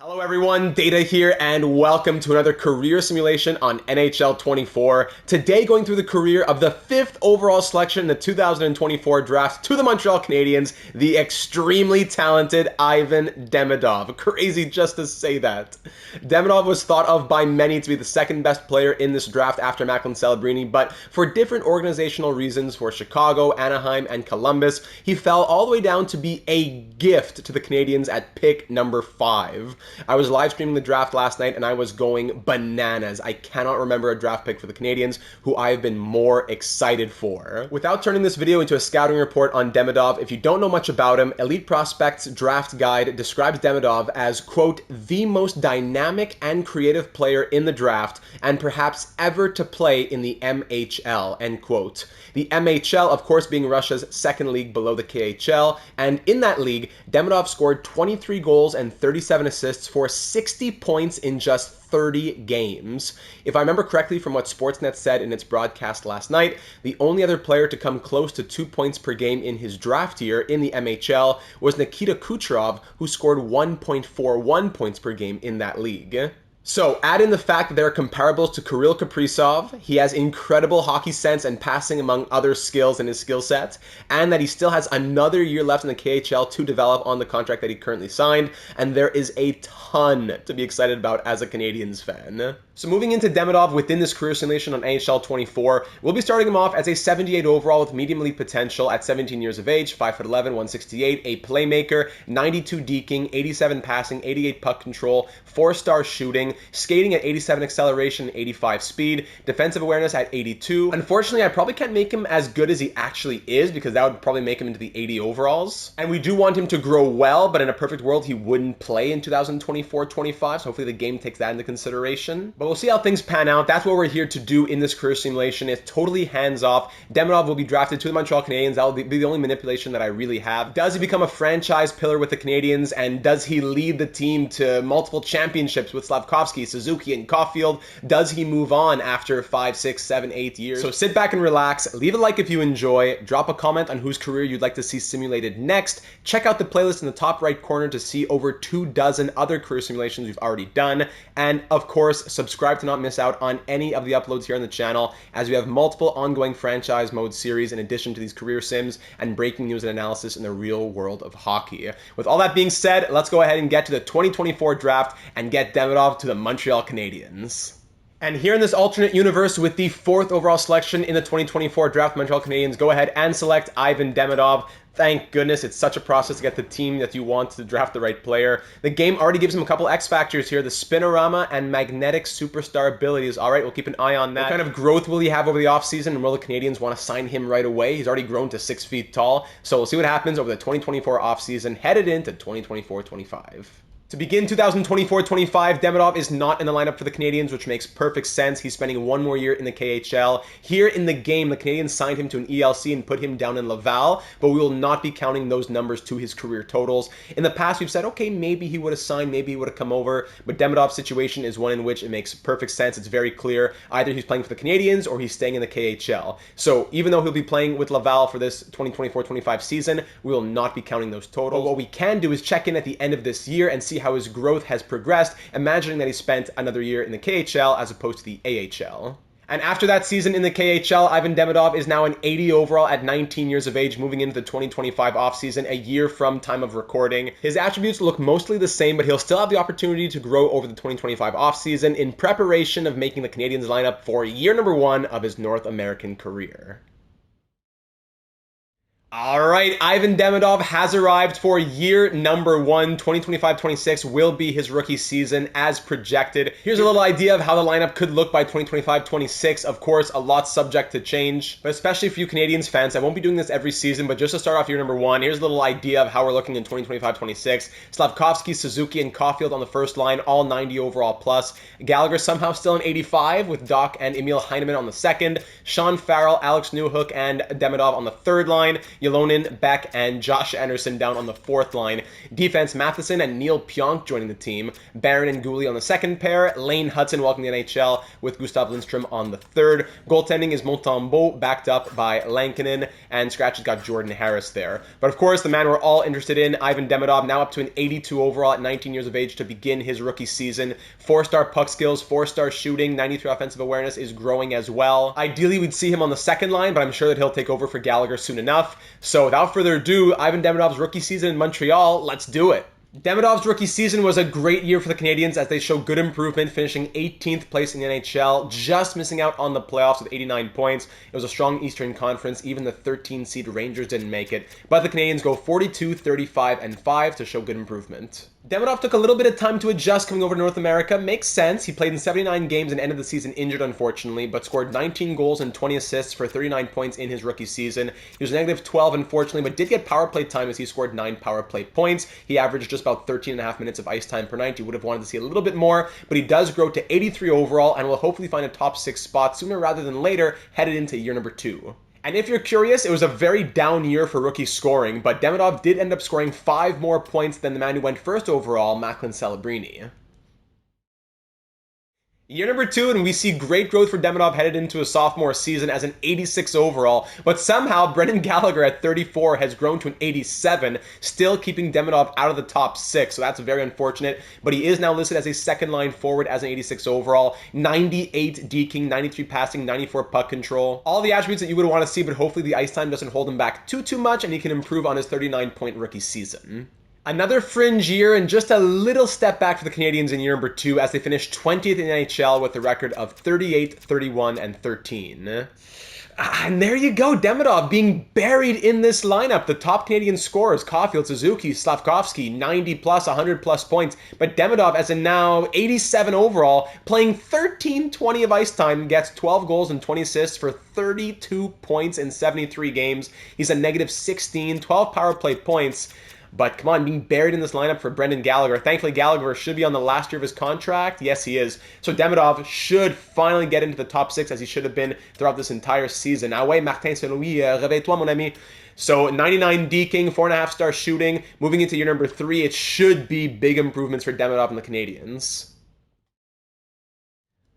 Hello everyone, Data here, and welcome to another career simulation on NHL 24. Today going through the career of the 5th overall selection in the 2024 draft to the Montreal Canadiens, the extremely talented Ivan Demidov. Crazy just to say that. Demidov was thought of by many to be the second best player in this draft after Macklin Celebrini, but for different organizational reasons for Chicago, Anaheim, and Columbus, he fell all the way down to be a gift to the Canadiens at pick number 5. I was live streaming the draft last night and I was going bananas. I cannot remember a draft pick for the Canadiens who I have been more excited for. Without turning this video into a scouting report on Demidov, if you don't know much about him, Elite Prospects Draft Guide describes Demidov as, quote, the most dynamic and creative player in the draft and perhaps ever to play in the MHL, end quote. The MHL, of course, being Russia's second league below the KHL, and in that league, Demidov scored 23 goals and 37 assists for 60 points in just 30 games. If I remember correctly from what Sportsnet said in its broadcast last night, the only other player to come close to 2 points per game in his draft year in the MHL was Nikita Kucherov, who scored 1.41 points per game in that league. So, add in the fact that there are comparables to Kirill Kaprizov, he has incredible hockey sense and passing among other skills in his skill set, and that he still has another year left in the KHL to develop on the contract that he currently signed, and there is a ton to be excited about as a Canadiens fan. So moving into Demidov within this career simulation on NHL 24, we'll be starting him off as a 78 overall with medium elite potential at 17 years of age, 5'11", 168, a playmaker, 92 deking, 87 passing, 88 puck control, 4-star shooting, skating at 87 acceleration, 85 speed, defensive awareness at 82. Unfortunately, I probably can't make him as good as he actually is because that would probably make him into the 80 overalls. And we do want him to grow well, but in a perfect world, he wouldn't play in 2024-25, so hopefully the game takes that into consideration. But we'll see how things pan out. That's what we're here to do in this career simulation. It's totally hands-off. Demidov will be drafted to the Montreal Canadiens. That will be the only manipulation that I really have. Does he become a franchise pillar with the Canadiens, and does he lead the team to multiple championships with Slavkovsky, Suzuki, and Caulfield? Does he move on after 5, 6, 7, 8 years? So sit back and relax. Leave a like if you enjoy. Drop a comment on whose career you'd like to see simulated next. Check out the playlist in the top right corner to see over 24 other career simulations we've already done. And of course, subscribe to not miss out on any of the uploads here on the channel, as we have multiple ongoing franchise mode series in addition to these career sims and breaking news and analysis in the real world of hockey. With all that being said, let's go ahead and get to the 2024 draft and get Demidov to the Montreal Canadiens. And here in this alternate universe with the 4th overall selection in the 2024 draft, Montreal Canadiens go ahead and select Ivan Demidov. Thank goodness, it's such a process to get the team that you want to draft the right player. The game already gives him a couple X factors here, the spinorama and magnetic superstar abilities. All right, we'll keep an eye on that. What kind of growth will he have over the offseason, and will the Canadiens want to sign him right away? He's already grown to 6 feet tall, so we'll see what happens over the 2024 offseason, headed into 2024-25. To begin 2024-25, Demidov is not in the lineup for the Canadiens, which makes perfect sense. He's spending one more year in the KHL. Here in the game, the Canadiens signed him to an ELC and put him down in Laval, but we will not be counting those numbers to his career totals. In the past, we've said, okay, maybe he would have signed, maybe he would have come over, but Demidov's situation is one in which it makes perfect sense. It's very clear. Either he's playing for the Canadiens or he's staying in the KHL. So even though he'll be playing with Laval for this 2024-25 season, we will not be counting those totals. But what we can do is check in at the end of this year and see how his growth has progressed, imagining that he spent another year in the KHL as opposed to the AHL. And after that season in the KHL, Ivan Demidov is now an 80 overall at 19 years of age, moving into the 2025 offseason, a year from time of recording. His attributes look mostly the same, but he'll still have the opportunity to grow over the 2025 offseason in preparation of making the Canadiens lineup for year number 1 of his North American career. All right, Ivan Demidov has arrived for year number 1. 2025-26 will be his rookie season as projected. Here's a little idea of how the lineup could look by 2025-26. Of course, a lot subject to change, but especially for you Canadiens fans, I won't be doing this every season, but just to start off year number 1, here's a little idea of how we're looking in 2025-26. Slavkovsky, Suzuki, and Caulfield on the first line, all 90 overall plus. Gallagher somehow still an 85 with Doc and Emil Heineman on the second. Sean Farrell, Alex Newhook, and Demidov on the third line. Ylonen, Beck, and Josh Anderson down on the fourth line. Defense, Matheson and Neil Pionk joining the team. Barron and Gooley on the second pair. Lane Hudson welcoming the NHL with Gustav Lindstrom on the third. Goaltending is Montembeault, backed up by Lankinen, and Scratch has got Jordan Harris there. But of course, the man we're all interested in, Ivan Demidov, now up to an 82 overall at 19 years of age to begin his rookie season. 4-star puck skills, 4-star shooting, 93 offensive awareness is growing as well. Ideally, we'd see him on the second line, but I'm sure that he'll take over for Gallagher soon enough. So without further ado, Ivan Demidov's rookie season in Montreal, let's do it. Demidov's rookie season was a great year for the Canadiens as they show good improvement, finishing 18th place in the NHL, just missing out on the playoffs with 89 points. It was a strong Eastern Conference. Even the 13-seed Rangers didn't make it. But the Canadiens go 42, 35, and 5 to show good improvement. Demidov took a little bit of time to adjust coming over to North America. Makes sense. He played in 79 games and ended the season injured, unfortunately, but scored 19 goals and 20 assists for 39 points in his rookie season. He was negative 12, unfortunately, but did get power play time as he scored 9 power play points. He averaged just about 13.5 minutes of ice time per night. He would have wanted to see a little bit more, but he does grow to 83 overall and will hopefully find a top 6 spot sooner rather than later, headed into year number 2. And if you're curious, it was a very down year for rookie scoring, but Demidov did end up scoring 5 more points than the man who went first overall, Macklin Celebrini. Year number 2, and we see great growth for Demidov headed into a sophomore season as an 86 overall, but somehow Brendan Gallagher at 34 has grown to an 87, still keeping Demidov out of the top 6, so that's very unfortunate, but he is now listed as a second-line forward as an 86 overall, 98 deking, 93 passing, 94 puck control. All the attributes that you would want to see, but hopefully the ice time doesn't hold him back too much, and he can improve on his 39-point rookie season. Another fringe year and just a little step back for the Canadiens in year number 2 as they finished 20th in the NHL with a record of 38, 31, and 13. And there you go, Demidov being buried in this lineup. The top Canadian scorers, Caulfield, Suzuki, Slavkovsky, 90 plus, 100 plus points. But Demidov, as a now 87 overall, playing 13-20 of ice time, gets 12 goals and 20 assists for 32 points in 73 games. He's a negative 16, 12 power play points. But come on, being buried in this lineup for Brendan Gallagher. Thankfully, Gallagher should be on the last year of his contract. Yes, he is. So Demidov should finally get into the top 6 as he should have been throughout this entire season. Ah ouais, Martin Saint-Louis, réveille-toi, mon ami. So 99 deking, 4.5-star shooting. Moving into year number 3, it should be big improvements for Demidov and the Canadiens.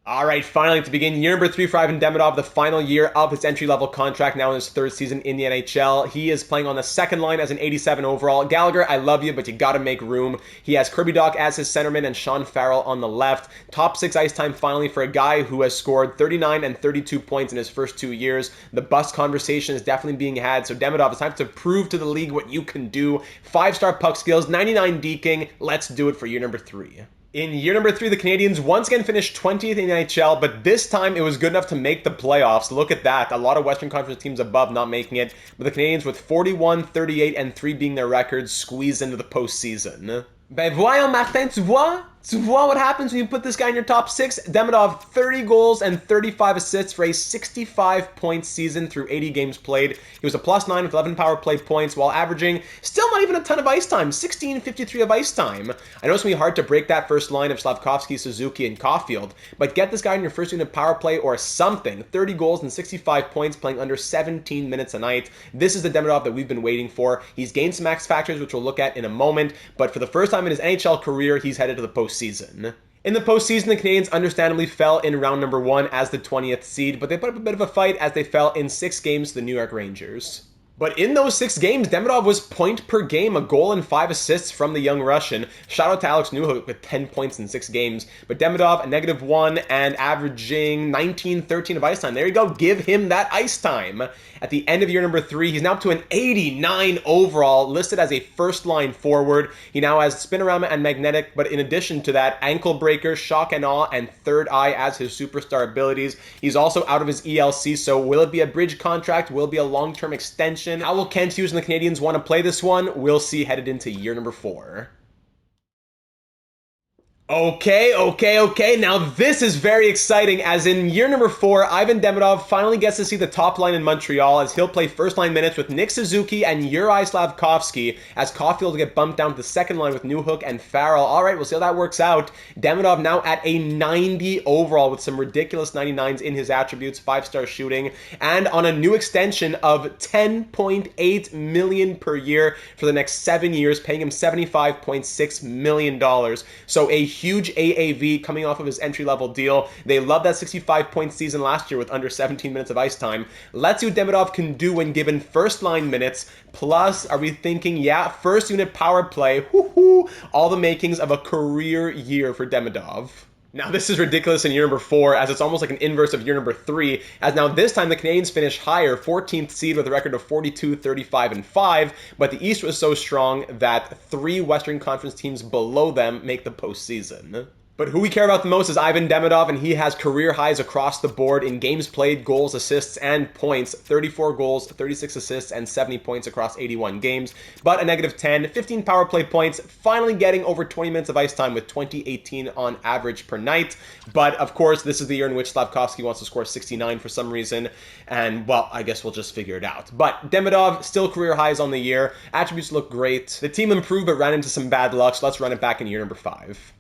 All right, finally, to begin year number 3 for Ivan Demidov, the final year of his entry-level contract, now in his 3rd season in the NHL. He is playing on the second line as an 87 overall. Gallagher, I love you, but you got to make room. He has Kirby Dach as his centerman and Sean Farrell on the left. Top 6 ice time finally for a guy who has scored 39 and 32 points in his first 2 years. The bust conversation is definitely being had, so Demidov, it's time to prove to the league what you can do. 5-star puck skills, 99 deking. Let's do it for year number 3. In year number 3, the Canadiens once again finished 20th in the NHL, but this time it was good enough to make the playoffs. Look at that. A lot of Western Conference teams above not making it, but the Canadiens with 41, 38, and 3 being their records squeezed into the postseason. Ben voyons, Martin, tu vois? Tu vois what happens when you put this guy in your top 6? Demidov, 30 goals and 35 assists for a 65-point season through 80 games played. He was a +9 with 11 power play points while averaging still not even a ton of ice time, 16.53 of ice time. I know it's going to be hard to break that first line of Slavkovsky, Suzuki, and Caulfield, but get this guy in your first unit power play or something. 30 goals and 65 points playing under 17 minutes a night. This is the Demidov that we've been waiting for. He's gained some X factors, which we'll look at in a moment, but for the first time in his NHL career, he's headed to the postseason. In the postseason, the Canadiens understandably fell in round number 1 as the 20th seed, but they put up a bit of a fight as they fell in 6 games to the New York Rangers. But in those 6 games, Demidov was point per game, a goal and 5 assists from the young Russian. Shout out to Alex Newhook with 10 points in 6 games. But Demidov, a -1 and averaging 19-13 of ice time. There you go. Give him that ice time. At the end of year number 3, he's now up to an 89 overall, listed as a first-line forward. He now has Spinorama and Magnetic, but in addition to that, Ankle Breaker, Shock and Awe, and Third Eye as his superstar abilities. He's also out of his ELC, so will it be a bridge contract? Will it be a long-term extension? How will Kent Hughes and the Canadiens want to play this one? We'll see headed into year number 4. Okay. Now this is very exciting, as in year number 4, Ivan Demidov finally gets to see the top line in Montreal, as he'll play first line minutes with Nick Suzuki and Yuri Slavkovsky, as Caulfield will get bumped down to the second line with Newhook and Farrell. All right, we'll see how that works out. Demidov now at a 90 overall with some ridiculous 99s in his attributes, 5-star shooting, and on a new extension of $10.8 million per year for the next 7 years, paying him $75.6 million. So a huge AAV coming off of his entry-level deal. They love that 65-point season last year with under 17 minutes of ice time. Let's see what Demidov can do when given first-line minutes. Plus, are we thinking, yeah, first unit power play, all the makings of a career year for Demidov. Now, this is ridiculous in year number 4, as it's almost like an inverse of year number 3, as now this time the Canadiens finish higher, 14th seed with a record of 42, 35, and 5, but the East was so strong that 3 Western Conference teams below them make the postseason. But who we care about the most is Ivan Demidov, and he has career highs across the board in games played, goals, assists, and points. 34 goals, 36 assists, and 70 points across 81 games. But a negative 10, 15 power play points, finally getting over 20 minutes of ice time with 2018 on average per night. But, of course, this is the year in which Slavkovsky wants to score 69 for some reason. And, well, I guess we'll just figure it out. But Demidov, still career highs on the year. Attributes look great. The team improved but ran into some bad luck, so let's run it back in year number 5.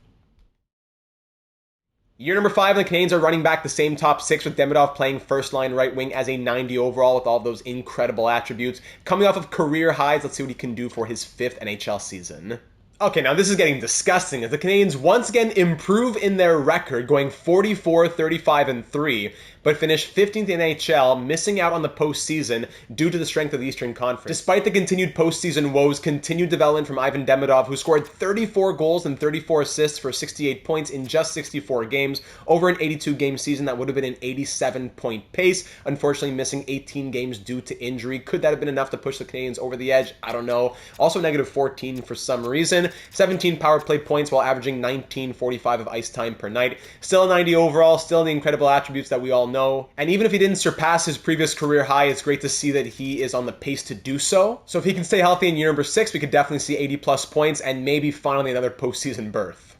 Year number 5, the Canadiens are running back the same top 6 with Demidov playing first line right wing as a 90 overall with all those incredible attributes. Coming off of career highs, let's see what he can do for his 5th NHL season. Okay, now this is getting disgusting as the Canadiens once again improve in their record, going 44, 35, and 3, but finish 15th in NHL, missing out on the postseason due to the strength of the Eastern Conference. Despite the continued postseason woes, continued development from Ivan Demidov, who scored 34 goals and 34 assists for 68 points in just 64 games, over an 82-game season that would have been an 87-point pace, unfortunately missing 18 games due to injury. Could that have been enough to push the Canadiens over the edge? I don't know. Also negative 14 for some reason. 17 power play points while averaging 19.45 of ice time per night. Still a 90 overall, still the incredible attributes that we all know. And even if he didn't surpass his previous career high, it's great to see that he is on the pace to do so. So if he can stay healthy in year number 6, we could definitely see 80 plus points and maybe finally another postseason berth.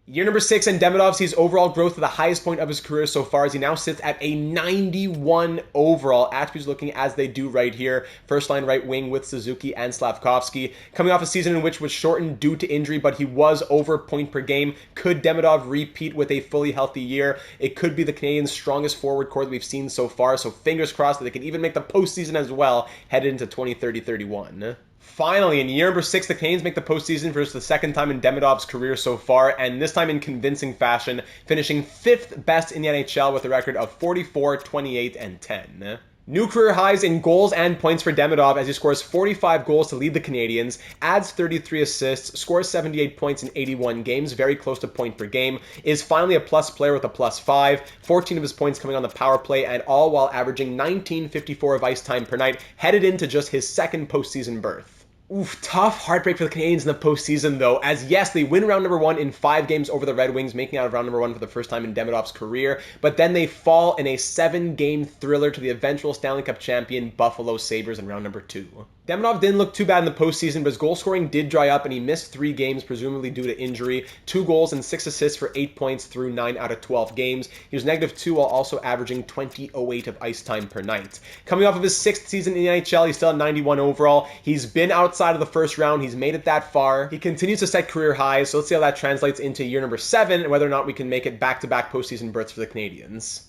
Year number 6, and Demidov sees overall growth to the highest point of his career so far, as he now sits at a 91 overall. Attributes looking as they do right here. First line right wing with Suzuki and Slavkovsky. Coming off a season in which was shortened due to injury, but he was over point per game. Could Demidov repeat with a fully healthy year? It could be the Canadiens' strongest forward core that we've seen so far, so fingers crossed that they can even make the postseason as well, headed into 2030-31. Finally, in year number 6, the Canadiens make the postseason for just the second time in Demidov's career so far, and this time in convincing fashion, finishing 5th best in the NHL with a record of 44, 28, and 10. New career highs in goals and points for Demidov as he scores 45 goals to lead the Canadiens, adds 33 assists, scores 78 points in 81 games, very close to point per game, is finally a plus player with a +5, 14 of his points coming on the power play, and all while averaging 19.54 of ice time per night, headed into just his 2nd postseason berth. Oof, tough heartbreak for the Canadiens in the postseason, though, as yes, they win round number 1 in 5 games over the Red Wings, making out of round number 1 for the first time in Demidov's career, but then they fall in a 7-game thriller to the eventual Stanley Cup champion Buffalo Sabres in round number 2. Demidov didn't look too bad in the postseason, but his goal scoring did dry up, and he missed 3 games, presumably due to injury. 2 goals and 6 assists for 8 points through 9 out of 12 games. He was -2 while also averaging 20.08 of ice time per night. Coming off of his 6th season in the NHL, he's still at 91 overall. He's been outside of the first round. He's made it that far. He continues to set career highs, so let's see how that translates into year number 7 and whether or not we can make it back-to-back postseason berths for the Canadiens.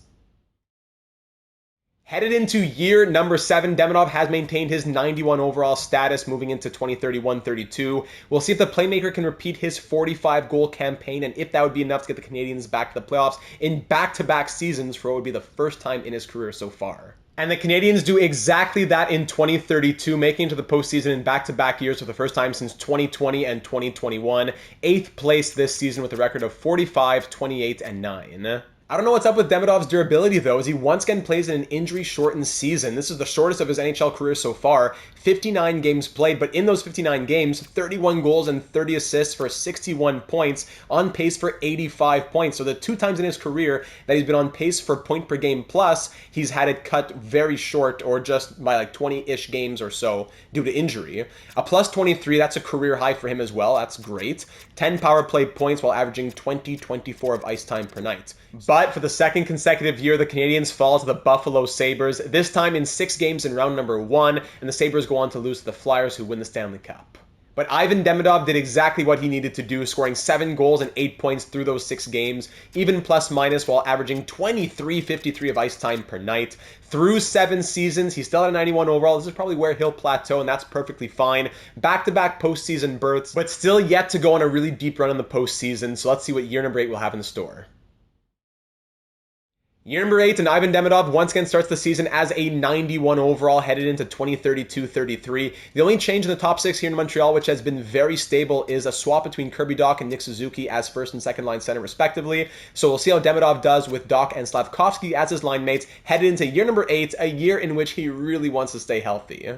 Headed into year number 7, Demidov has maintained his 91 overall status moving into 2031-32. We'll see if the playmaker can repeat his 45-goal campaign and if that would be enough to get the Canadiens back to the playoffs in back-to-back seasons for what would be the first time in his career so far. And the Canadiens do exactly that in 2032, making it to the postseason in back-to-back years for the first time since 2020 and 2021. 8th place this season with a record of 45, 28, and 9. I don't know what's up with Demidov's durability, though, as he once again plays in an injury-shortened season. This is the shortest of his NHL career so far, 59 games played, but in those 59 games, 31 goals and 30 assists for 61 points, on pace for 85 points. So the 2 times in his career that he's been on pace for point per game plus, he's had it cut very short, or just by like 20-ish games or so due to injury. A plus 23, that's a career high for him as well. That's great. 10 power play points while averaging 24 of ice time per night. But for the second consecutive year, the Canadiens fall to the Buffalo Sabres, this time in 6 games in round number 1, and the Sabres go on to lose to the Flyers, who win the Stanley Cup. But Ivan Demidov did exactly what he needed to do, scoring 7 goals and 8 points through those 6 games, even plus minus, while averaging 23.53 of ice time per night. Through 7 seasons, he's still at a 91 overall. This is probably where he'll plateau, and that's perfectly fine. Back-to-back postseason berths, but still yet to go on a really deep run in the postseason, so let's see what year number 8 will have in the store. Year number 8, and Ivan Demidov once again starts the season as a 91 overall, headed into 2032-33. The only change in the top 6 here in Montreal, which has been very stable, is a swap between Kirby Dach and Nick Suzuki as first and second line center, respectively. So we'll see how Demidov does with Dach and Slavkovsky as his line mates, headed into year number 8, a year in which he really wants to stay healthy.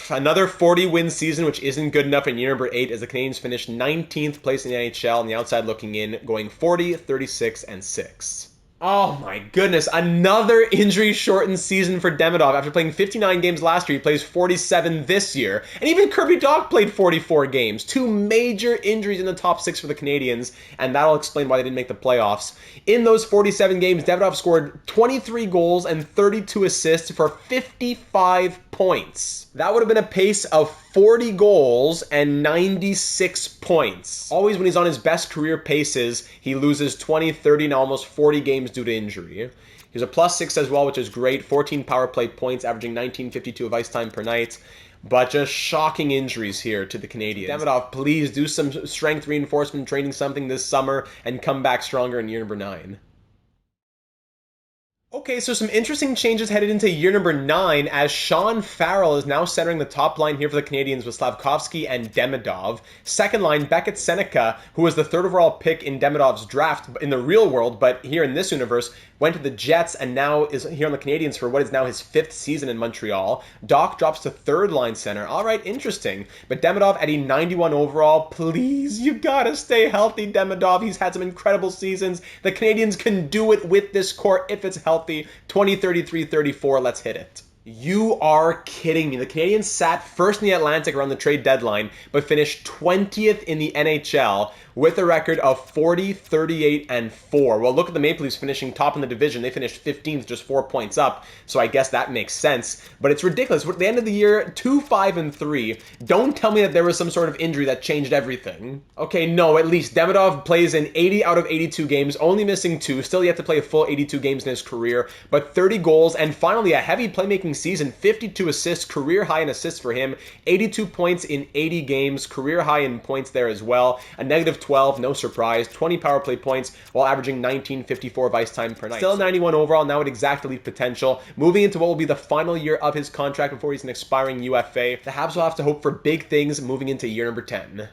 Another 40-win season, which isn't good enough in year number 8, as the Canadiens finished 19th place in the NHL on the outside looking in, going 40, 36, and 6. Oh my goodness, another injury-shortened season for Demidov. After playing 59 games last year, he plays 47 this year. And even Kirby Dach played 44 games. 2 major injuries in the top 6 for the Canadiens, and that'll explain why they didn't make the playoffs. In those 47 games, Demidov scored 23 goals and 32 assists for 55 points. That would have been a pace of 40 goals and 96 points. Always when he's on his best career paces, he loses 20, 30, and almost 40 games due to injury. He's a plus 6 as well, which is great. 14 power play points, averaging 19.52 of ice time per night. But just shocking injuries here to the Canadiens. Demidov, please do some strength reinforcement training, something this summer, and come back stronger in year number 9. Okay, so some interesting changes headed into year number 9, as Sean Farrell is now centering the top line here for the Canadiens with Slavkovsky and Demidov. Second line, Beckett Seneca, who was the 3rd overall pick in Demidov's draft in the real world, but here in this universe, went to the Jets and now is here on the Canadiens for what is now his 5th season in Montreal. Dach drops to 3rd line center. All right, interesting. But Demidov at a 91 overall, please, you gotta stay healthy, Demidov. He's had some incredible seasons. The Canadiens can do it with this core if it's healthy. 2033-34, let's hit it. You are kidding me. The Canadiens sat first in the Atlantic around the trade deadline, but finished 20th in the NHL with a record of 40, 38, and 4. Well, look at the Maple Leafs finishing top in the division. They finished 15th, just 4 points up, so I guess that makes sense. But it's ridiculous. We're at the end of the year, 2-5 and 3. Don't tell me that there was some sort of injury that changed everything. Okay, no, at least Demidov plays in 80 out of 82 games, only missing 2, still yet to play a full 82 games in his career, but 30 goals, and finally a heavy playmaking season, 52 assists, career high in assists for him, 82 points in 80 games, career high in points there as well, a negative 12, no surprise, 20 power play points while averaging 19.54 of ice time per night. Still 91 overall, now at exact elite potential. Moving into what will be the final year of his contract before he's an expiring UFA, the Habs will have to hope for big things moving into year number 10.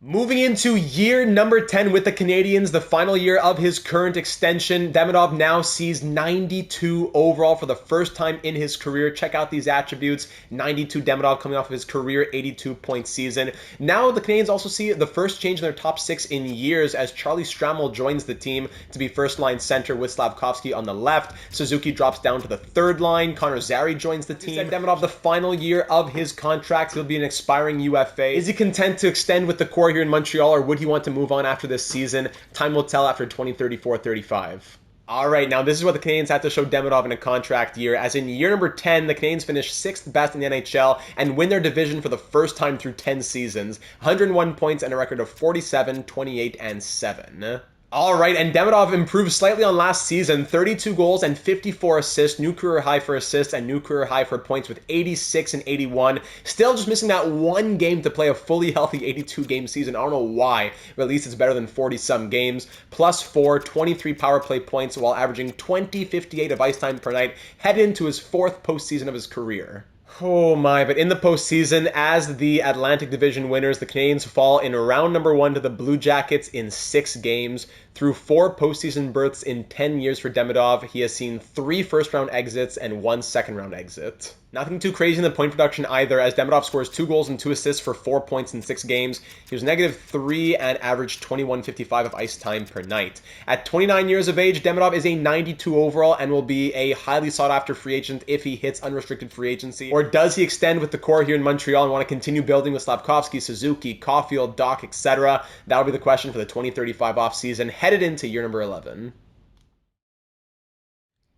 Moving into year number 10 with the Canadiens, the final year of his current extension, Demidov now sees 92 overall for the first time in his career. Check out these attributes. 92 Demidov coming off of his career 82-point season. Now the Canadiens also see the first change in their top 6 in years as Charlie Stramel joins the team to be first-line center with Slavkovsky on the left. Suzuki drops down to the 3rd line. Connor Zary joins the team. Demidov, the final year of his contract, he'll be an expiring UFA. Is he content to extend with the core here in Montreal, or would he want to move on after this season? Time will tell after 2034-35. All right, now this is what the Canadiens have to show Demidov in a contract year, as in year number 10, the Canadiens finish 6th best in the NHL and win their division for the first time through 10 seasons. 101 points and a record of 47, 28, and 7. All right, and Demidov improved slightly on last season, 32 goals and 54 assists, new career high for assists and new career high for points with 86 and 81. Still just missing that one game to play a fully healthy 82-game season. I don't know why, but at least it's better than 40-some games. Plus 4, 23 power play points while averaging 20.58 of ice time per night, headed into his 4th postseason of his career. Oh my, but in the postseason, as the Atlantic Division winners, the Canadiens fall in round number 1 to the Blue Jackets in 6 games. Through 4 postseason berths in 10 years for Demidov, he has seen 3 first-round exits and 1 second-round exit. Nothing too crazy in the point production either, as Demidov scores 2 goals and 2 assists for 4 points in 6 games. He was -3 and averaged 21.55 of ice time per night. At 29 years of age, Demidov is a 92 overall and will be a highly sought-after free agent if he hits unrestricted free agency. Or does he extend with the core here in Montreal and want to continue building with Slafkovsky, Suzuki, Caulfield, Doc, etc.? That'll be the question for the 2035 offseason, headed into year number 11.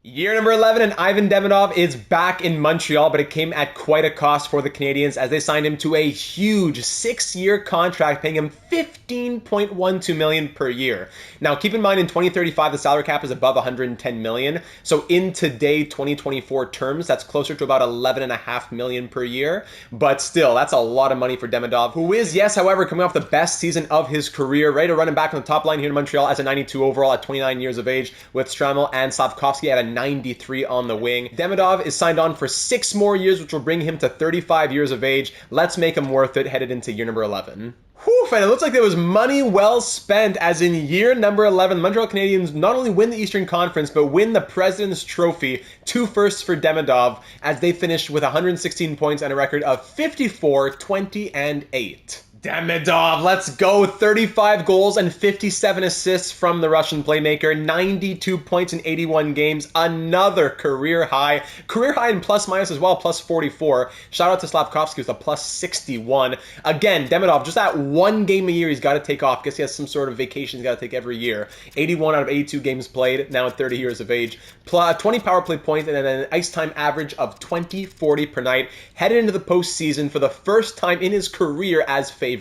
Year number 11, and Ivan Demidov is back in Montreal, but it came at quite a cost for the Canadiens as they signed him to a huge 6-year contract, paying him $15.12 million per year. Now, keep in mind, in 2035, the salary cap is above $110 million. So in today, 2024 terms, that's closer to about $11.5 million per year. But still, that's a lot of money for Demidov, who is, yes, however, coming off the best season of his career, ready to run him back on the top line here in Montreal as a 92 overall at 29 years of age, with Stramel and Slafkovsky at a 93 on the wing. Demidov is signed on for 6 more years, which will bring him to 35 years of age. Let's make him worth it, headed into year number 11. Whew, and it looks like there was money well spent, as in year number 11, the Montreal Canadiens not only win the Eastern Conference, but win the President's Trophy. 2 firsts for Demidov, as they finished with 116 points and a record of 54, 20, and 8. Demidov, let's go. 35 goals and 57 assists from the Russian playmaker. 92 points in 81 games. Another career high. Career high in plus minus as well, plus 44. Shout out to Slafkovsky with a plus 61. Again, Demidov, just that 1 game a year he's got to take off. Guess he has some sort of vacation he's got to take every year. 81 out of 82 games played, now at 30 years of age. Plus 20 power play points and an ice time average of 20-40 per night. Headed into the postseason for the first time in his career as favorites.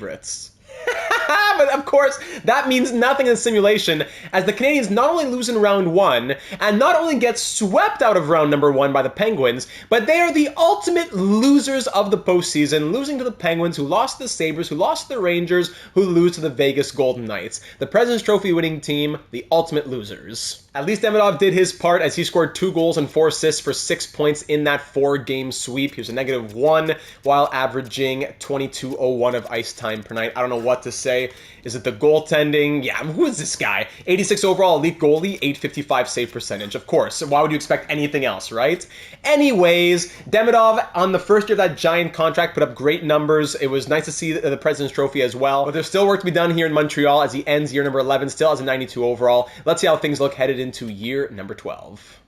But of course, that means nothing in the simulation, as the Canadiens not only lose in round 1, and not only get swept out of round number 1 by the Penguins, but they are the ultimate losers of the postseason, losing to the Penguins, who lost to the Sabres, who lost to the Rangers, who lose to the Vegas Golden Knights. The President's Trophy winning team, the ultimate losers. At least Demidov did his part, as he scored 2 goals and 4 assists for 6 points in that 4-game sweep. He was a -1 while averaging 22.01 of ice time per night. I don't know what to say. Is it the goaltending? Yeah, who is this guy? 86 overall elite goalie, 855 save percentage. Of course, why would you expect anything else, right? Anyways, Demidov on the first year of that giant contract put up great numbers. It was nice to see the President's Trophy as well. But there's still work to be done here in Montreal as he ends year number 11, still has a 92 overall. Let's see how things look headed into year number 12.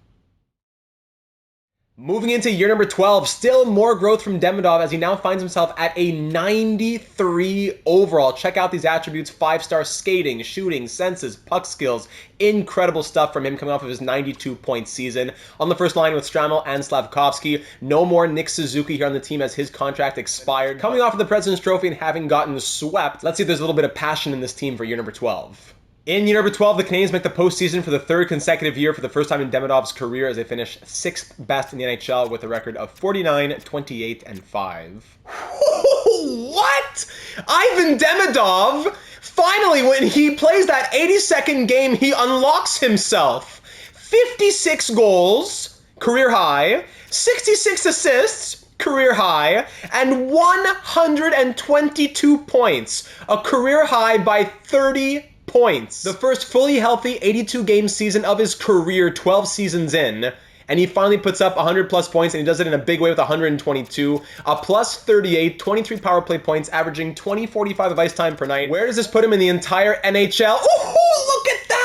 Moving into year number 12, still more growth from Demidov as he now finds himself at a 93 overall. Check out these attributes: 5-star skating, shooting, senses, puck skills. Incredible stuff from him coming off of his 92-point season. On the first line with Stramel and Slafkovsky. No more Nick Suzuki here on the team as his contract expired. Coming off of the President's Trophy and having gotten swept, let's see if there's a little bit of passion in this team for year number 12. In year number 12, the Canadiens make the postseason for the 3rd consecutive year for the first time in Demidov's career, as they finish 6th best in the NHL with a record of 49, 28, and 5. What? Ivan Demidov? Finally, when he plays that 82nd game, he unlocks himself. 56 goals, career high, 66 assists, career high, and 122 points, a career high by 30 points. The first fully healthy 82-game season of his career, 12 seasons in, and he finally puts up 100 plus points, and he does it in a big way with 122, a plus 38, 23 power play points, averaging 20.45 of ice time per night. Where does this put him in the entire NHL? Oh, look at that!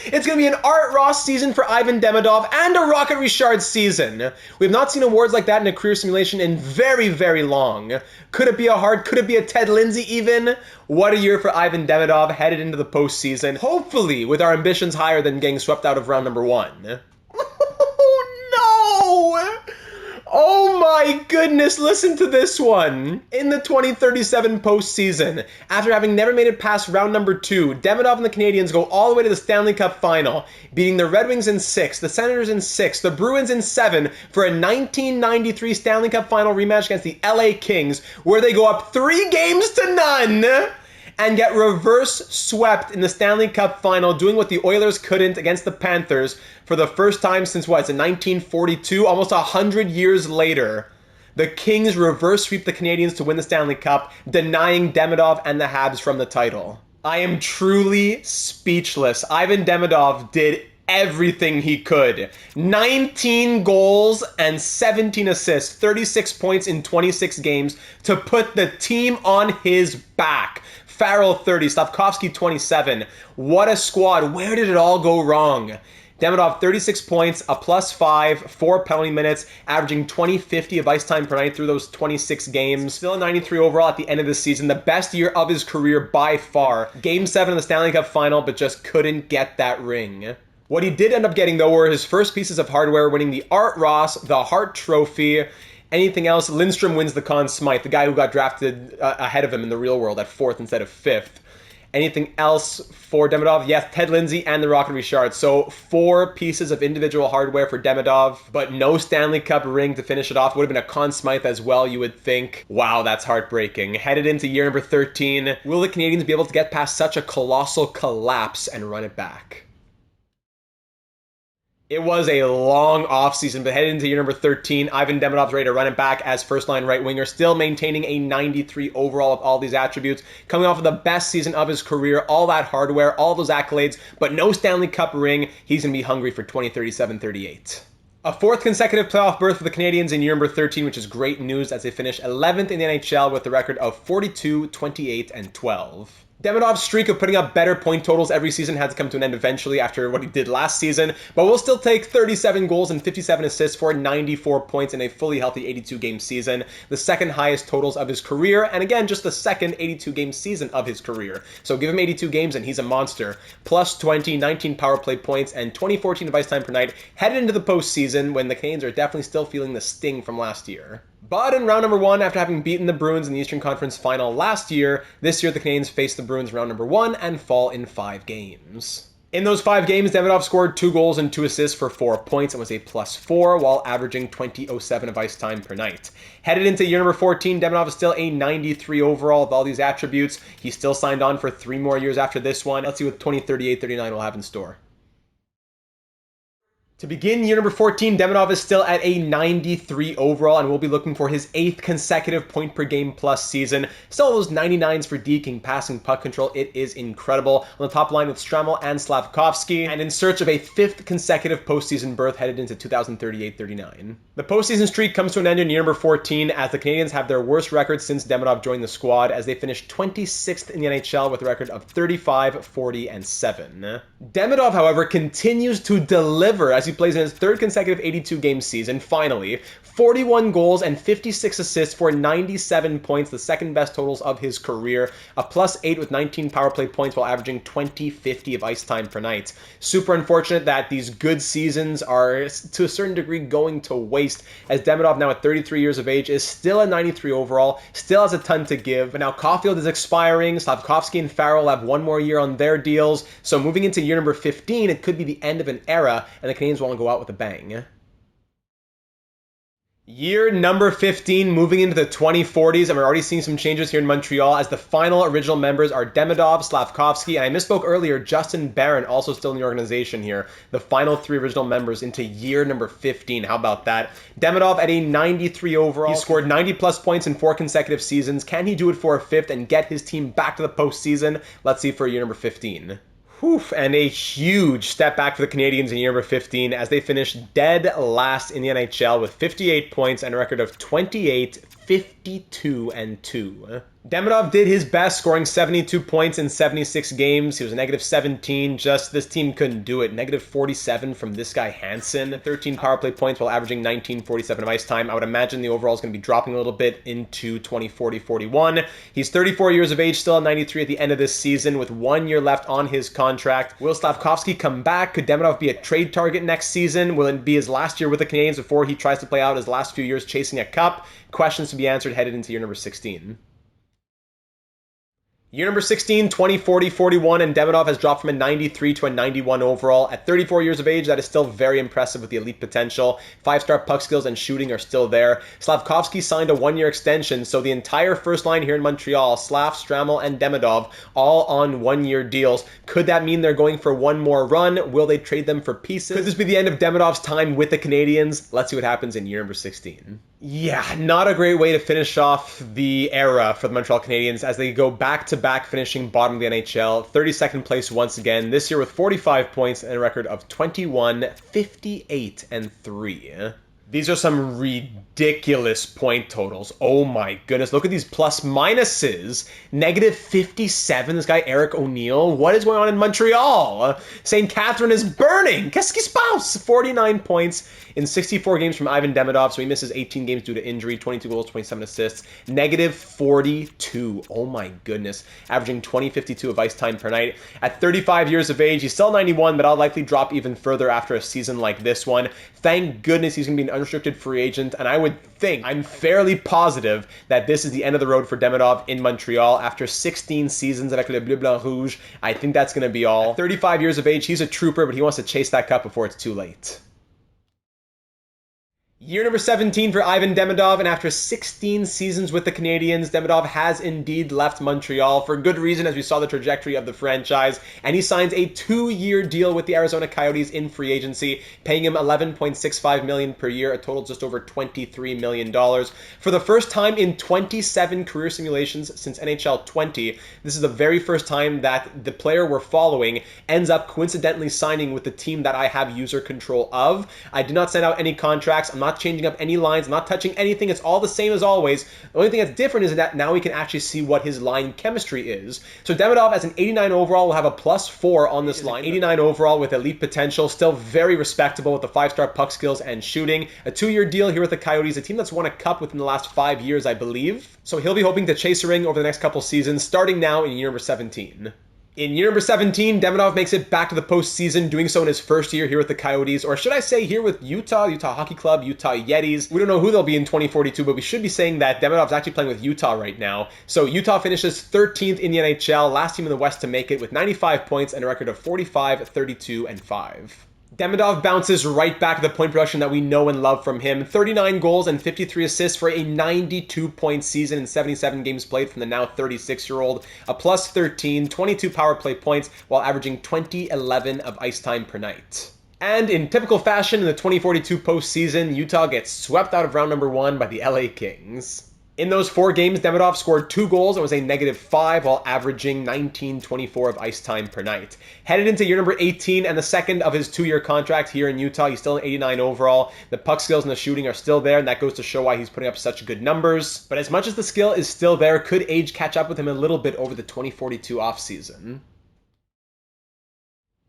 It's going to be an Art Ross season for Ivan Demidov and a Rocket Richard season. We've not seen awards like that in a career simulation in very, very long. Could it be a Hart? Could it be a Ted Lindsay even? What a year for Ivan Demidov headed into the postseason, hopefully with our ambitions higher than getting swept out of round number 1. Oh my goodness, listen to this one. In the 2037 postseason, after having never made it past round number 2, Demidov and the Canadiens go all the way to the Stanley Cup final, beating the Red Wings in 6, the Senators in 6, the Bruins in 7 for a 1993 Stanley Cup final rematch against the LA Kings, where they go up 3-0 and get reverse swept in the Stanley Cup final, doing what the Oilers couldn't against the Panthers for the first time since, what, it's in 1942, almost 100 years later. The Kings reverse sweep the Canadiens to win the Stanley Cup, denying Demidov and the Habs from the title. I am truly speechless. Ivan Demidov did everything he could. 19 goals and 17 assists, 36 points in 26 games to put the team on his back. Farrell 30, Slavkovsky 27. What a squad. Where did it all go wrong? Demidov 36 points, a +5, 4 penalty minutes, averaging 20-50 of ice time per night through those 26 games. Still a 93 overall at the end of the season, the best year of his career by far. Game 7 of the Stanley Cup final, but just couldn't get that ring. What he did end up getting, though, were his first pieces of hardware, winning the Art Ross, the Hart Trophy. Anything else, Lindstrom wins the Conn Smythe, the guy who got drafted ahead of him in the real world at 4th instead of 5th. Anything else for Demidov? Yes, Ted Lindsay and the Rocket Richard. So 4 pieces of individual hardware for Demidov, but no Stanley Cup ring to finish it off. Would have been a Conn Smythe as well, you would think. Wow, that's heartbreaking. Headed into year number 13, will the Canadiens be able to get past such a colossal collapse and run it back? It was a long offseason, but headed into year number 13, Ivan Demidov's ready to run it back as first-line right winger, still maintaining a 93 overall with all these attributes, coming off of the best season of his career, all that hardware, all those accolades, but no Stanley Cup ring. He's going to be hungry for 2037-38. A 4th consecutive playoff berth for the Canadiens in year number 13, which is great news as they finish 11th in the NHL with a record of 42, 28, and 12. Demidov's streak of putting up better point totals every season had to come to an end eventually after what he did last season, but will still take 37 goals and 57 assists for 94 points in a fully healthy 82-game season, the second highest totals of his career, and again, just the second 82-game season of his career. So give him 82 games and he's a monster. Plus 20, 19 power play points, and 20-14 of ice time per night, headed into the postseason when the Canadiens are definitely still feeling the sting from last year. But in round number 1, after having beaten the Bruins in the Eastern Conference Final last year, this year the Canadiens face the Bruins in round number 1 and fall in 5 games. In those 5 games, Demidov scored 2 goals and 2 assists for 4 points and was a +4 while averaging 20.07 of ice time per night. Headed into year number 14, Demidov is still a 93 overall with all these attributes. He's still signed on for 3 more years after this one. Let's see what 2038-39 will have in store. To begin year number 14, Demidov is still at a 93 overall and will be looking for his 8th consecutive point per game plus season. Still those 99s for deking, passing, puck control. It is incredible. On the top line with Stramel and Slavkovsky, and in search of a 5th consecutive postseason berth headed into 2038-39. The postseason streak comes to an end in year number 14 as the Canadiens have their worst record since Demidov joined the squad as they finished 26th in the NHL with a record of 35, 40, and 7. Demidov, however, continues to deliver as he plays in his 3rd consecutive 82-game season, finally. 41 goals and 56 assists for 97 points, the second best totals of his career. A +8 with 19 power play points while averaging 20-50 of ice time per night. Super unfortunate that these good seasons are, to a certain degree, going to waste, as Demidov, now at 33 years of age, is still a 93 overall, still has a ton to give. But now Caulfield is expiring, Slavkovsky and Farrell have 1 more year on their deals, so moving into year number 15, it could be the end of an era, and the Canadiens want to go out with a bang. Year number 15, moving into the 2040s, and we're already seeing some changes here in Montreal as the final original members are Demidov, Slavkovsky, and I misspoke earlier, Justin Barron also still in the organization here. The final 3 original members into year number 15. How about that? Demidov at a 93 overall. He scored 90 plus points in 4 consecutive seasons. Can he do it for a 5th and get his team back to the postseason? Let's see for year number 15. And a huge step back for the Canadiens in year number 15 as they finished dead last in the NHL with 58 points and a record of 28, 52, and 2. Demidov did his best, scoring 72 points in 76 games. He was a -17. Just this team couldn't do it. -47 from this guy Hansen. 13 power play points while averaging 19.47 of ice time. I would imagine the overall is going to be dropping a little bit into 2040-41. He's 34 years of age, still at 93 at the end of this season with 1 year left on his contract. Will Slavkovsky come back? Could Demidov be a trade target next season? Will it be his last year with the Canadiens before he tries to play out his last few years chasing a cup? Questions to be answered headed into year number 16. Year number 16, 2040-41, and Demidov has dropped from a 93 to a 91 overall. At 34 years of age, that is still very impressive with the elite potential. 5-star puck skills and shooting are still there. Slavkovsky signed a 1-year extension, so the entire first line here in Montreal, Slav, Stramel, and Demidov, all on 1-year deals. Could that mean they're going for 1 more run? Will they trade them for pieces? Could this be the end of Demidov's time with the Canadiens? Let's see what happens in year number 16. Yeah, not a great way to finish off the era for the Montreal Canadiens as they go back-to-back finishing bottom of the NHL, 32nd place once again, this year with 45 points and a record of 21, 58, and 3. These are some ridiculous point totals. Oh my goodness. Look at these plus minuses. Negative 57. This guy, Eric O'Neill. What is going on in Montreal? St. Catherine is burning. Qu'est-ce qui se passe? 49 points in 64 games from Ivan Demidov. So he misses 18 games due to injury. 22 goals, 27 assists. Negative 42. Oh my goodness. Averaging 20.52 of ice time per night. At 35 years of age, he's still 91, but I'll likely drop even further after a season like this one. Thank goodness he's going to be an unrestricted free agent, and I would think, I'm fairly positive, that this is the end of the road for Demidov in Montreal. After 16 seasons avec le Bleu Blanc Rouge, I think that's going to be all. At 35 years of age, he's a trooper, but he wants to chase that cup before it's too late. Year number 17 for Ivan Demidov, and after 16 seasons with the Canadiens, Demidov has indeed left Montreal for good reason, as we saw the trajectory of the franchise, and he signs a 2-year deal with the Arizona Coyotes in free agency, paying him $11.65 million per year, a total just over $23 million. For the first time in 27 career simulations since NHL 20, this is the very first time that the player we're following ends up coincidentally signing with the team that I have user control of. I did not send out any contracts. I'm not changing up any lines. I'm not touching anything. It's all the same as always. The only thing that's different is that now we can actually see what his line chemistry is. So Demidov, as an 89 overall, will have a +4 on this line. 89 overall with elite potential, still very respectable with the 5-star puck skills and shooting. A 2-year deal here with the Coyotes, a team that's won a cup within the last 5 years, I believe. So he'll be hoping to chase a ring over the next couple seasons, starting now in year number 17. In year number 17, Demidov makes it back to the postseason, doing so in his first year here with the Coyotes, or should I say here with Utah Hockey Club, Utah Yetis. We don't know who they'll be in 2042, but we should be saying that Demidov's actually playing with Utah right now. So Utah finishes 13th in the NHL, last team in the West to make it with 95 points and a record of 45, 32, and 5. Demidov bounces right back to the point production that we know and love from him. 39 goals and 53 assists for a 92-point season in 77 games played from the now 36-year-old. A +13, 22 power play points while averaging 20.11 of ice time per night. And in typical fashion in the 2042 postseason, Utah gets swept out of round number 1 by the LA Kings. In those 4 games, Demidov scored 2 goals and was a -5 while averaging 19.24 of ice time per night. Headed into year number 18 and the second of his 2-year contract here in Utah, he's still an 89 overall. The puck skills and the shooting are still there, and that goes to show why he's putting up such good numbers. But as much as the skill is still there, could age catch up with him a little bit over the 2042 offseason?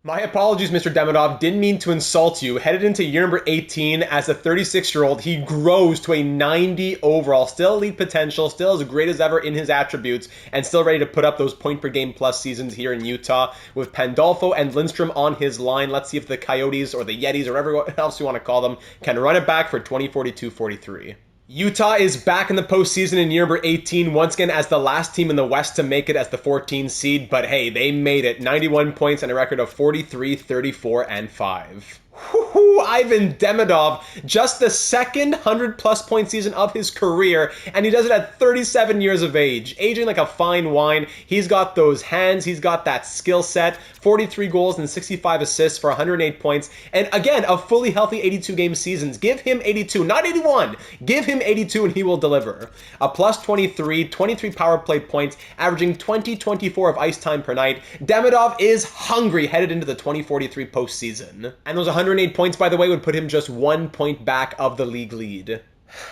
My apologies, Mr. Demidov. Didn't mean to insult you. Headed into year number 18, as a 36-year-old, he grows to a 90 overall. Still elite potential, still as great as ever in his attributes, and still ready to put up those point-per-game plus seasons here in Utah. With Pandolfo and Lindstrom on his line, let's see if the Coyotes or the Yetis or whatever else you want to call them can run it back for 2042-43. Utah is back in the postseason in year number 18, once again as the last team in the West to make it as the 14 seed, but hey, they made it. 91 points and a record of 43, 34, and 5. Woohoo! Ivan Demidov, just the second 100-plus point season of his career, and he does it at 37 years of age. Aging like a fine wine. He's got those hands, he's got that skill set. 43 goals and 65 assists for 108 points. And again, a fully healthy 82-game seasons. Give him 82, not 81. Give him 82 and he will deliver. A +23, 23 power play points, averaging 20-24 of ice time per night. Demidov is hungry headed into the 2043 postseason. And those 108 points, by the way, would put him just 1 point back of the league lead.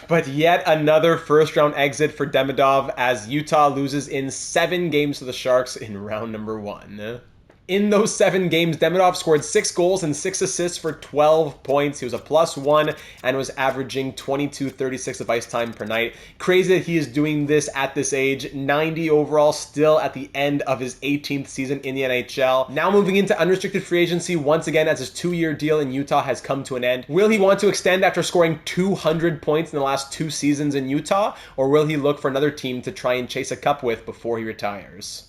But yet another first-round exit for Demidov as Utah loses in 7 games to the Sharks in round number 1. In those 7 games, Demidov scored 6 goals and 6 assists for 12 points. He was a +1 and was averaging 22.36 of ice time per night. Crazy that he is doing this at this age. 90 overall, still at the end of his 18th season in the NHL. Now moving into unrestricted free agency once again as his 2-year deal in Utah has come to an end. Will he want to extend after scoring 200 points in the last 2 seasons in Utah? Or will he look for another team to try and chase a cup with before he retires?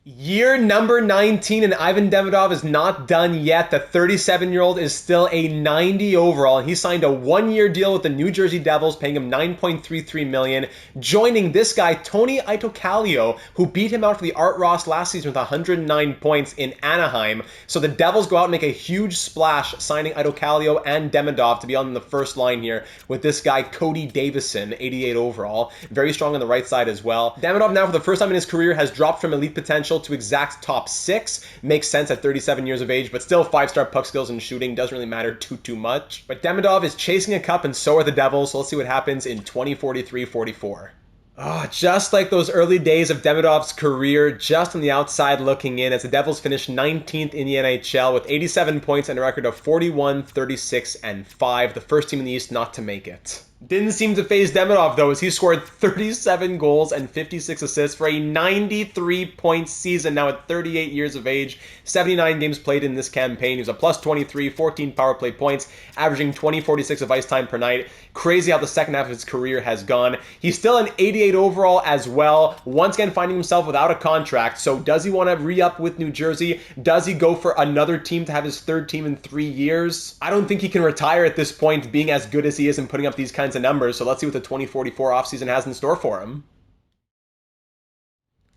Year number 19, and Ivan Demidov is not done yet. The 37-year-old is still a 90 overall, and he signed a one-year deal with the New Jersey Devils, paying him $9.33 million, joining this guy, Tony Itocalio, who beat him out for the Art Ross last season with 109 points in Anaheim. So the Devils go out and make a huge splash, signing Itocalio and Demidov to be on the first line here with this guy, Cody Davison, 88 overall. Very strong on the right side as well. Demidov now, for the first time in his career, has dropped from elite potential to exact top 6. Makes sense at 37 years of age, but still 5-star puck skills and shooting doesn't really matter too much. But Demidov is chasing a cup, and so are the Devils, so let's see what happens in 2043-44. Oh, just like those early days of Demidov's career, just on the outside looking in, as the Devils finished 19th in the NHL with 87 points and a record of 41, 36, and 5, the first team in the East not to make it. Didn't seem to faze Demidov, though, as he scored 37 goals and 56 assists for a 93-point season now at 38 years of age. 79 games played in this campaign. He was a plus 23, 14 power play points, averaging 20.46 of ice time per night. Crazy how the second half of his career has gone. He's still an 88 overall as well, once again finding himself without a contract. So does he want to re-up with New Jersey? Does he go for another team to have his third team in 3 years? I don't think he can retire at this point, being as good as he is and putting up these kinds of numbers, so let's see what the 2044 offseason has in store for him.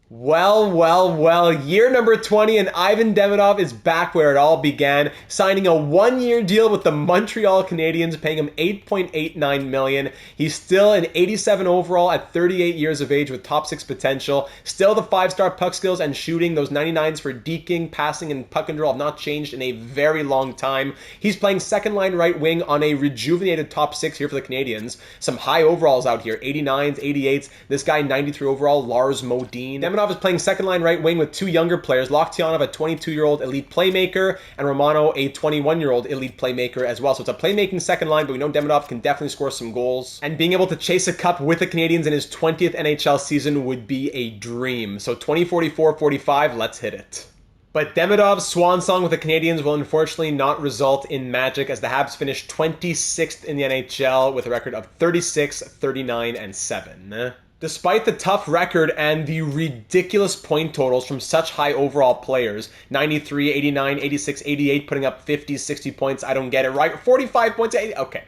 Well, year number 20, and Ivan Demidov is back where it all began, signing a one-year deal with the Montreal Canadiens, paying him $8.89 million. He's still an 87 overall at 38 years of age with top 6 potential. Still the 5-star puck skills and shooting. Those 99s for deking, passing, and puck control have not changed in a very long time. He's playing second-line right wing on a rejuvenated top 6 here for the Canadiens. Some high overalls out here, 89s, 88s. This guy, 93 overall, Lars Modin. Demidov is playing second-line right wing with 2 younger players, Lokhtianov, a 22-year-old elite playmaker, and Romano, a 21-year-old elite playmaker as well. So it's a playmaking second line, but we know Demidov can definitely score some goals. And being able to chase a cup with the Canadiens in his 20th NHL season would be a dream. So 2044-45, let's hit it. But Demidov's swan song with the Canadiens will unfortunately not result in magic, as the Habs finished 26th in the NHL with a record of 36, 39, and 7. Despite the tough record and the ridiculous point totals from such high overall players, 93, 89, 86, 88, putting up 50, 60 points, I don't get it right, 45 points, 80, okay.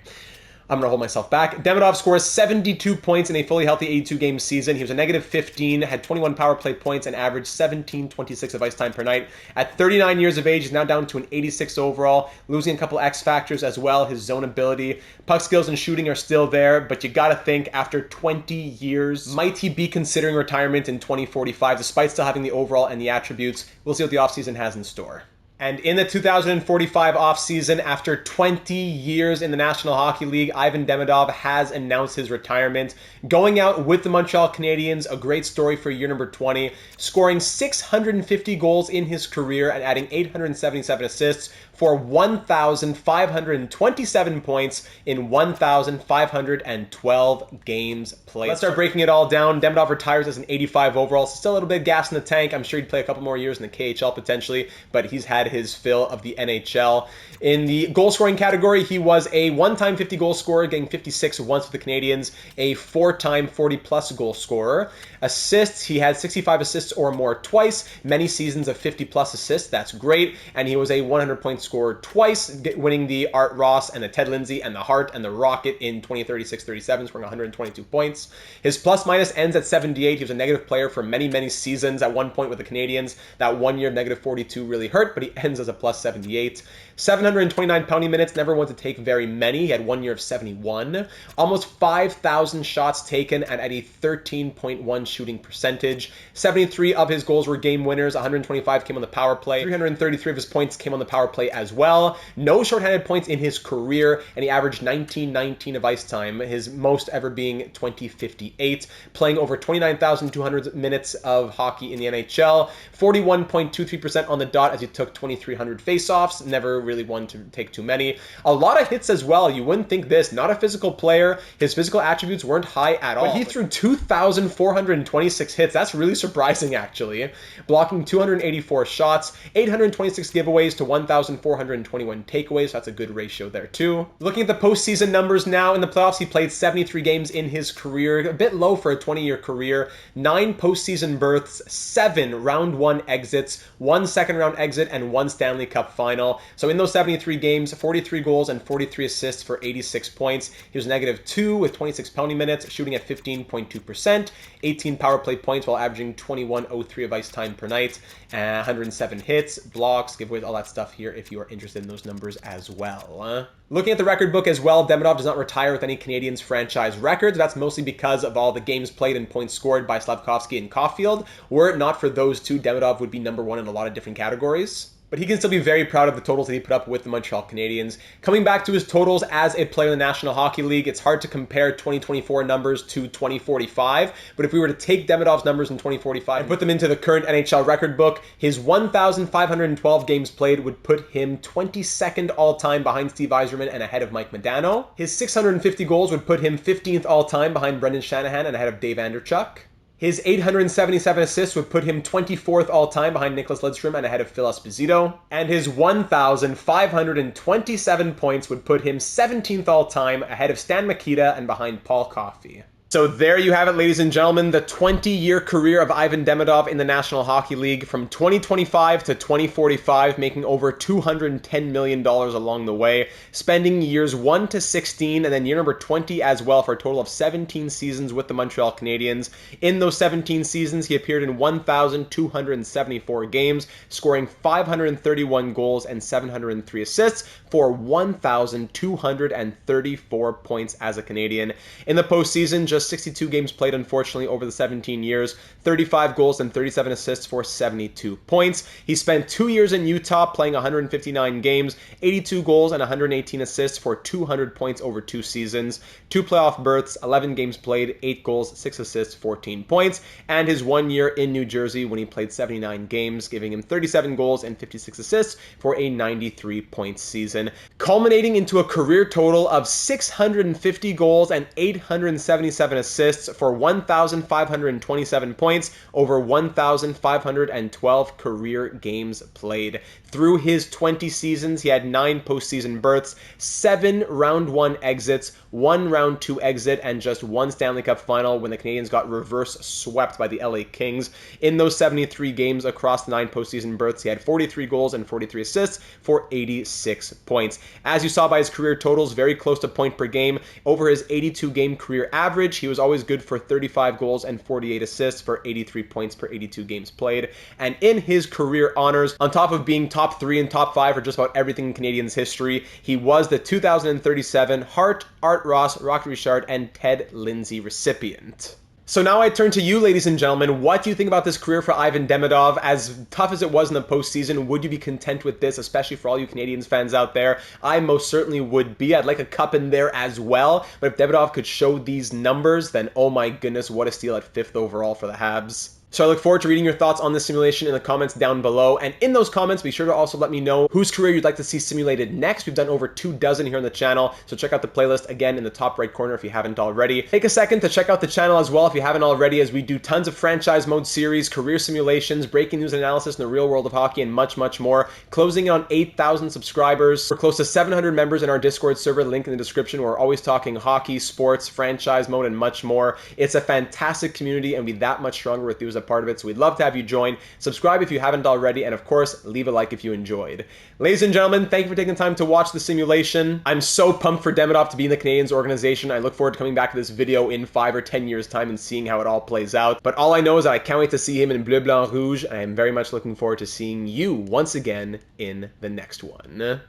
I'm going to hold myself back. Demidov scores 72 points in a fully healthy 82-game season. He was a negative 15, had 21 power play points, and averaged 17.26 of ice time per night. At 39 years of age, he's now down to an 86 overall, losing a couple X factors as well. His zone ability, puck skills, and shooting are still there, but you got to think, after 20 years, might he be considering retirement in 2045, despite still having the overall and the attributes? We'll see what the offseason has in store. And in the 2045 offseason, after 20 years in the National Hockey League, Ivan Demidov has announced his retirement, going out with the Montreal Canadiens, a great story for year number 20, scoring 650 goals in his career and adding 877 assists for 1,527 points in 1,512 games played. Let's start breaking it all down. Demidov retires as an 85 overall. Still a little bit of gas in the tank. I'm sure he'd play a couple more years in the KHL potentially, but he's had his fill of the NHL. In the goal scoring category, he was a one-time 50-goal scorer, getting 56 once with the Canadiens, a 4-time 40-plus goal scorer. Assists, he had 65 assists or more twice, many seasons of 50-plus assists. That's great. And he was a 100-point scorer twice, winning the Art Ross and the Ted Lindsay and the Hart and the Rocket in 2036-37, scoring 122 points. His plus-minus ends at 78. He was a negative player for many seasons at one point with the Canadiens. That 1 year of negative 42 really hurt, but he ends as a plus 78. 729 penalty minutes, never wanted to take very many. He had 1 year of 71. Almost 5,000 shots taken and at a 13.1 shooting percentage. 73 of his goals were game winners. 125 came on the power play. 333 of his points came on the power play as well. No shorthanded points in his career, and he averaged 19 of ice time, his most ever being 2058, playing over 29,200 minutes of hockey in the NHL. 41.23% on the dot as he took 2,300 faceoffs. Never really wanted to take too many. A lot of hits as well. You wouldn't think this. Not a physical player. His physical attributes weren't high at all. But he threw 2,426 hits. That's really surprising, actually. Blocking 284 shots, 826 giveaways to 1,400 421 takeaways, so that's a good ratio there too. Looking at the postseason numbers now, in the playoffs he played 73 games in his career, a bit low for a 20-year career, 9 postseason berths, 7 round 1 exits, 1 second-round exit, and 1 Stanley Cup final. So in those 73 games, 43 goals and 43 assists for 86 points. He was -2 with 26 penalty minutes, shooting at 15.2%, 18 power play points while averaging 21.03 of ice time per night, 107 hits, blocks, giveaways, all that stuff here if you are interested in those numbers as well. Looking at the record book as well, Demidov does not retire with any Canadiens franchise records. That's mostly because of all the games played and points scored by Slafkovsky and Caulfield. Were it not for those two, Demidov would be #1 in a lot of different categories. But he can still be very proud of the totals that he put up with the Montreal Canadiens. Coming back to his totals as a player in the National Hockey League, it's hard to compare 2024 numbers to 2045, but if we were to take Demidov's numbers in 2045 and put them into the current NHL record book, his 1,512 games played would put him 22nd all-time behind Steve Yzerman and ahead of Mike Modano. His 650 goals would put him 15th all-time behind Brendan Shanahan and ahead of Dave Anderchuk. His 877 assists would put him 24th all-time behind Nicholas Lidstrom and ahead of Phil Esposito. And his 1,527 points would put him 17th all-time ahead of Stan Mikita and behind Paul Coffey. So there you have it, ladies and gentlemen, the 20-year career of Ivan Demidov in the National Hockey League from 2025 to 2045, making over $210 million along the way, spending years 1 to 16 and then year number 20 as well for a total of 17 seasons with the Montreal Canadiens. In those 17 seasons, he appeared in 1,274 games, scoring 531 goals and 703 assists for 1,234 points as a Canadian. In the postseason, just 62 games played, unfortunately, over the 17 years, 35 goals and 37 assists for 72 points. He spent 2 years in Utah playing 159 games, 82 goals and 118 assists for 200 points over 2 seasons, 2 playoff berths, 11 games played, 8 goals, 6 assists, 14 points, and his 1 year in New Jersey when he played 79 games, giving him 37 goals and 56 assists for a 93-point season, culminating into a career total of 650 goals and 877 assists for 1,527 points over 1,512 career games played. Through his 20 seasons, he had 9 postseason berths, 7 round 1 exits, 1 round 2 exit, and just 1 Stanley Cup final when the Canadiens got reverse swept by the LA Kings. In those 73 games across the 9 postseason berths, he had 43 goals and 43 assists for 86 points. As you saw by his career totals, very close to point per game. Over his 82-game career average, he was always good for 35 goals and 48 assists for 83 points per 82 games played. And in his career honors, on top of being top 3 and top 5 for just about everything in Canadiens history, he was the 2037 Hart, Art Ross, Rocky Richard, and Ted Lindsay recipient. So now I turn to you, ladies and gentlemen. What do you think about this career for Ivan Demidov? As tough as it was in the postseason, would you be content with this, especially for all you Canadiens fans out there? I most certainly would be. I'd like a cup in there as well. But if Demidov could show these numbers, then oh my goodness, what a steal at 5th overall for the Habs. So I look forward to reading your thoughts on this simulation in the comments down below. And in those comments, be sure to also let me know whose career you'd like to see simulated next. We've done over 24 here on the channel, so check out the playlist again in the top right corner if you haven't already. Take a second to check out the channel as well if you haven't already, as we do tons of franchise mode series, career simulations, breaking news and analysis in the real world of hockey, and much, much more. Closing on 8,000 subscribers. We're close to 700 members in our Discord server, link in the description. We're always talking hockey, sports, franchise mode, and much more. It's a fantastic community, and we'll be that much stronger with you as a part of it, so we'd love to have you join. Subscribe if you haven't already, and of course, leave a like if you enjoyed. Ladies and gentlemen, thank you for taking the time to watch the simulation. I'm so pumped for Demidov to be in the Canadiens organization. I look forward to coming back to this video in 5 or 10 years' time and seeing how it all plays out. But all I know is that I can't wait to see him in Bleu, Blanc, Rouge, and I am very much looking forward to seeing you once again in the next one.